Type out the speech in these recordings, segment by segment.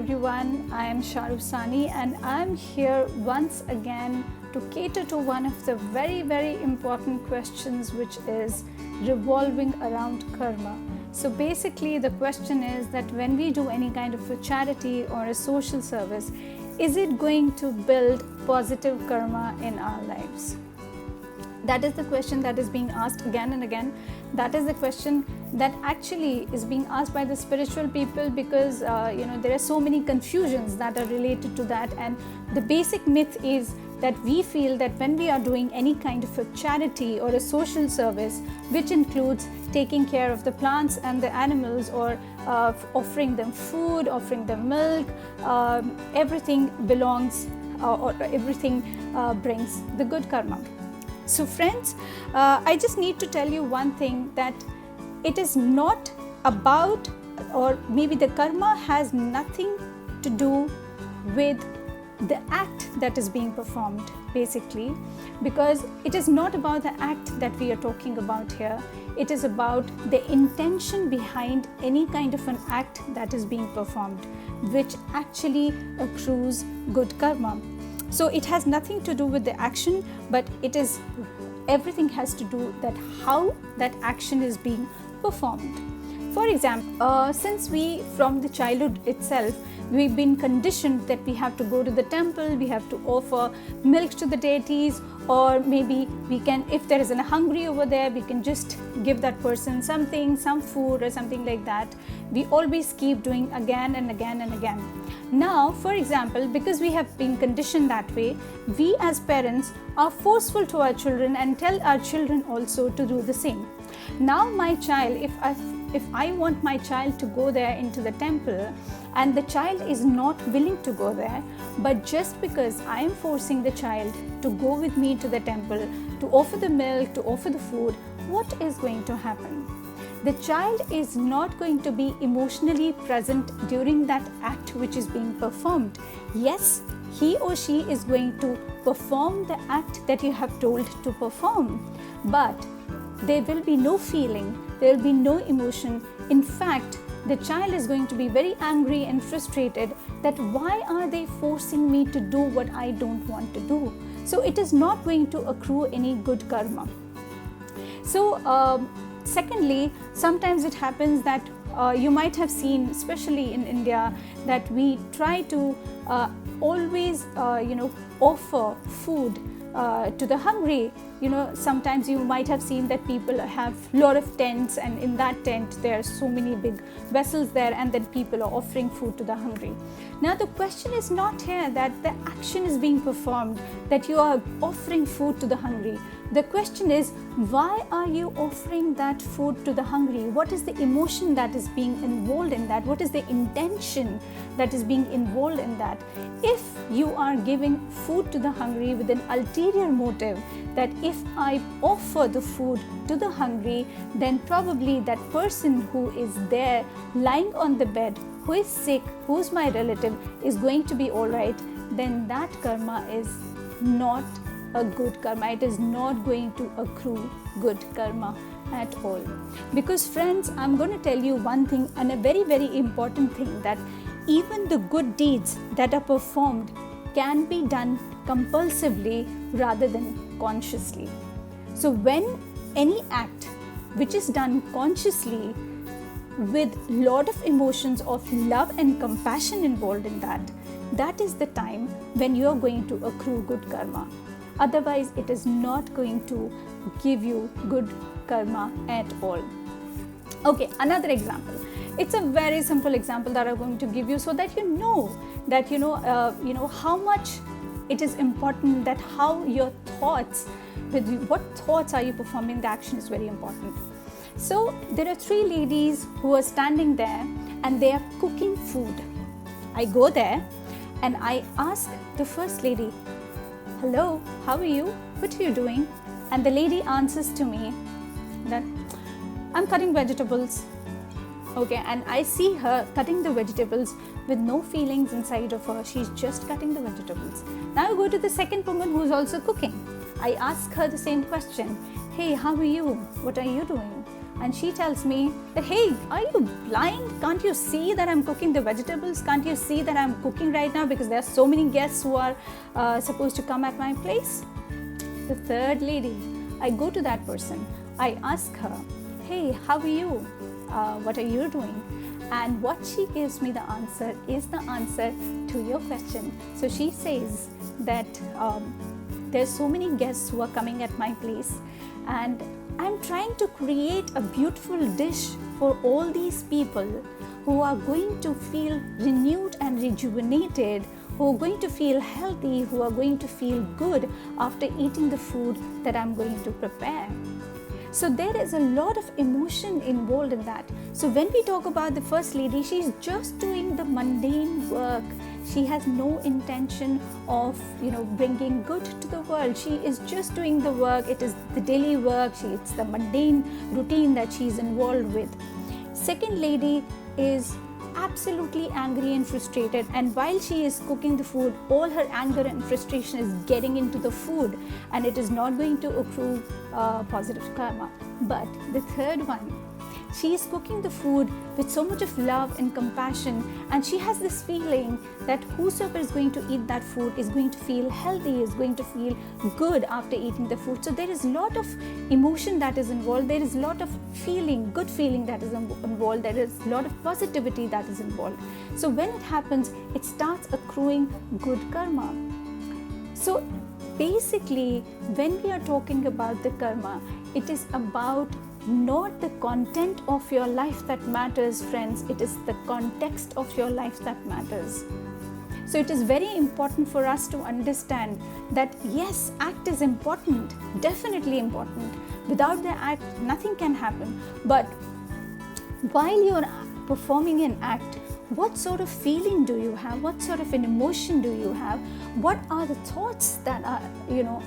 everyone, I am Sharoo Sahni and I am here once again to cater to one of the very important questions, which is revolving around karma. So basically the question is that when we do any kind of a charity or a social service, is it going to build positive karma in our lives? That is the question that is being asked again and again. That is the question that actually is being asked by the spiritual people because there are so many confusions that are related to that, and the basic myth is that we feel that when we are doing any kind of a charity or a social service, which includes taking care of the plants and the animals, or offering them food, offering them milk, everything belongs or everything brings the good karma. So friends, I just need to tell you one thing, that it is not about, or maybe the karma has nothing to do with the act that is being performed, basically, because it is not about the act that we are talking about here. It is about the intention behind any kind of an act that is being performed, which actually accrues good karma. So it has nothing to do with the action, but everything has to do that how that action is being performed. For example, since we from the childhood itself, we've been conditioned that we have to go to the temple, we have to offer milk to the deities, or maybe we can, if there is a hungry over there, we can just give that person something, some food or something like that. We always keep doing again and again and again. Now, for example, because we have been conditioned that way, we as parents are forceful to our children and tell our children also to do the same. Now my child, if I want my child to go there into the temple and the child is not willing to go there, but just because I am forcing the child to go with me to the temple, to offer the milk, to offer the food, what is going to happen? The child is not going to be emotionally present during that act which is being performed. Yes, he or she is going to perform the act that you have told to perform, but there will be no feeling, there will be no emotion. In fact, the child is going to be very angry and frustrated that why are they forcing me to do what I don't want to do? So it is not going to accrue any good karma. So secondly, sometimes it happens that you might have seen, especially in India, that we try to always offer food to the hungry. Sometimes you might have seen that people have a lot of tents, and in that tent there are so many big vessels there, and then people are offering food to the hungry. Now the question is not here that the action is being performed, that you are offering food to the hungry. The question is, why are you offering that food to the hungry? What is the emotion that is being involved in that? What is the intention that is being involved in that? If you are giving food to the hungry with an ulterior motive, that if I offer the food to the hungry, then probably that person who is there lying on the bed, who is sick, who's my relative, is going to be all right, then that karma is not a good karma. It is not going to accrue good karma at all. Because friends, I'm going to tell you one thing, and a very important thing, that even the good deeds that are performed can be done compulsively rather than consciously. So when any act which is done consciously with lot of emotions of love and compassion involved in that, that is the time when you are going to accrue good karma. Otherwise, it is not going to give you good karma at all. Okay, another example. It's a very simple example that I'm going to give you, so that you know that how much it is important, that how your thoughts, with what thoughts are you performing the action, is very important. So there are 3 ladies who are standing there and they are cooking food. I go there and I ask the first lady, "Hello, how are you? What are you doing?" And the lady answers to me that, "I'm cutting vegetables." Okay, and I see her cutting the vegetables with no feelings inside of her. She's just cutting the vegetables. Now I go to the second woman who's also cooking. I ask her the same question. "Hey, how are you? What are you doing?" and she tells me that, hey, are you blind? Can't you see that I'm cooking the vegetables? Can't you see that I'm cooking right now because there are so many guests who are supposed to come at my place? The third lady, I go to that person, I ask her, hey, how are you? What are you doing? And what she gives me the answer is the answer to your question. So she says that there's so many guests who are coming at my place, and I'm trying to create a beautiful dish for all these people who are going to feel renewed and rejuvenated, who are going to feel healthy, who are going to feel good after eating the food that I'm going to prepare. So there is a lot of emotion involved in that. So when we talk about the first lady, she's just doing the mundane work. She has no intention of, bringing good to the world. She is just doing the work. It is the daily work. It's the mundane routine that she's involved with. Second lady is absolutely angry and frustrated, and while she is cooking the food, all her anger and frustration is getting into the food, and it is not going to accrue positive karma. But the third one, she is cooking the food with so much of love and compassion, and she has this feeling that whosoever is going to eat that food is going to feel healthy, is going to feel good after eating the food. So there is a lot of emotion that is involved, there is a lot of feeling, good feeling that is involved, there is a lot of positivity that is involved. So when it happens, it starts accruing good karma. So basically, when we are talking about the karma, it is about not the content of your life that matters, friends. It is the context of your life that matters. So it is very important for us to understand that yes, act is important, definitely important. Without the act, nothing can happen. But while you're performing an act, what sort of feeling do you have? What sort of an emotion do you have? What are the thoughts that are,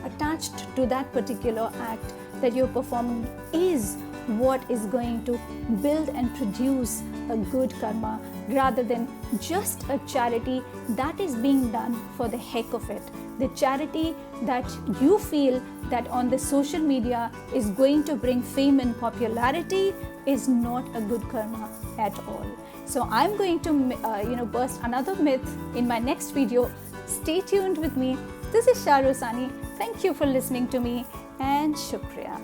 attached to that particular act that you're performing is what is going to build and produce a good karma, rather than just a charity that is being done for the heck of it. The charity that you feel that on the social media is going to bring fame and popularity is not a good karma at all. So I'm going to burst another myth in my next video. Stay tuned with me. This is Sharoo. Thank you for listening to me, and Shukriya.